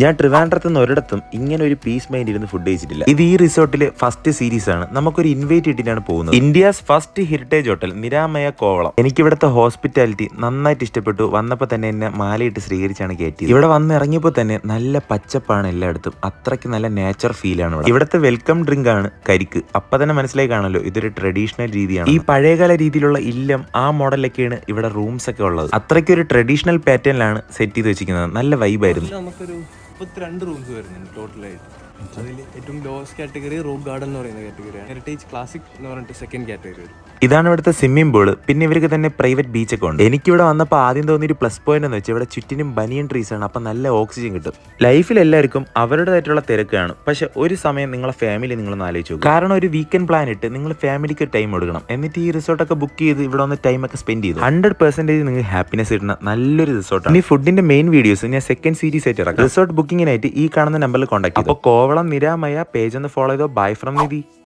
ഞാൻ ട്രിവാൻഡ്രത്ത് നിന്ന് ഒരിടത്തും ഇങ്ങനെ ഒരു പീസ് മൈൻഡ് ഇരുന്ന് ഫുഡ് കഴിച്ചിട്ടില്ല. ഇത് ഈ റിസോർട്ടിലെ ഫസ്റ്റ് സീരീസ് ആണ്. നമുക്കൊരു ഇൻവൈറ്റ് ഇട്ടിട്ടാണ് പോകുന്നത്. India's first heritage hotel Niramaya Kovalam. എനിക്ക് ഇവിടുത്തെ ഹോസ്പിറ്റാലിറ്റി നന്നായിട്ട് ഇഷ്ടപ്പെട്ടു. വന്നപ്പോൾ തന്നെ എന്നെ മാലയിട്ട് സ്വീകരിച്ചാണ് കയറ്റിയത്. ഇവിടെ വന്ന് ഇറങ്ങിയപ്പോൾ തന്നെ നല്ല പച്ചപ്പാണ് എല്ലായിടത്തും. അത്രയ്ക്ക് നല്ല നേച്ചർ ഫീൽ ആണ് ഇവിടെ. ഇവിടുത്തെ വെൽക്കം ഡ്രിങ്ക് ആണ് കരിക്ക്. അപ്പൊ തന്നെ മനസ്സിലായി കാണല്ലോ ഇതൊരു ട്രഡീഷണൽ രീതിയാണ്. ഈ പഴയകാല രീതിയിലുള്ള ഇല്ലം ആ മോഡലൊക്കെയാണ് ഇവിടെ റൂംസ് ഒക്കെ ഉള്ളത്. അത്രയ്ക്ക് ഒരു ട്രഡീഷണൽ പാറ്റേണിലാണ് സെറ്റ് ചെയ്ത് വെച്ചിരിക്കുന്നത്. നല്ല വൈബായിരുന്നു. നമുക്കൊരു 32 റൂംസ് വരുന്നുണ്ട് ടോട്ടലായിട്ട്. അതിൽ ഏറ്റവും ലോവസ്റ്റ് കാറ്റഗറി റോക്ക് ഗാർഡൻ എന്ന് പറയുന്ന കാറ്റഗറിയാണ്. ഹെറിറ്റേജ് ക്ലാസിക് എന്ന് പറഞ്ഞിട്ട് സെക്കൻഡ് കാറ്റഗറി വരും. ഇതാണ് ഇവിടുത്തെ സ്വിമ്മിംഗ് പൂള്. പിന്നെ ഇവർക്ക് തന്നെ പ്രൈവറ്റ് ബീച്ച് ഒക്കെ ഉണ്ട്. എനിക്കിവിടെ വന്നപ്പോൾ ആദ്യം തോന്നിയൊരു പ്ലസ് പോയിന്റ് എന്ന് വെച്ചാൽ ഇവിടെ ചുറ്റിനും ബനിയൻ ട്രീസ് ആണ്. അപ്പം നല്ല ഓക്സിജൻ കിട്ടും. ലൈഫിൽ എല്ലാവർക്കും അവരുടേതായിട്ടുള്ള തിരക്കാണ്. പക്ഷെ ഒരു സമയം നിങ്ങളെ ഫാമിലി നിങ്ങളൊന്ന് ആലോചിച്ചു നോക്കും. കാരണം ഒരു വീക്കെൻഡ് പ്ലാൻ ഇട്ട് നിങ്ങൾ ഫാമിലിക്ക് ടൈം കൊടുക്കണം. എന്നിട്ട് ഈ റിസോർട്ടൊക്കെ ബുക്ക് ചെയ്ത് ഇവിടെ വന്ന് ടൈം ഒക്കെ സ്പെൻഡ് ചെയ്തു 100% നിങ്ങൾക്ക് ഹാപ്പിനെസ് കിട്ടുന്ന നല്ലൊരു റിസോർട്ടാണ്. ഈ ഫുഡിന്റെ മെയിൻ വീഡിയോസ് ഞാൻ സെക്കൻഡ് സീരീസ് ആയിട്ട് ഇറക്കാം. റിസോർട്ട് ബുക്കിങ്ങിനായിട്ട് ഈ കാണുന്ന നമ്പറിൽ കോൺടാക്ട് ചെയ്തു. അപ്പോൾ കോവളം നിരാമയ പേജ് ഒന്ന് ഫോളോ ചെയ്തോ. Bye from Nidhi.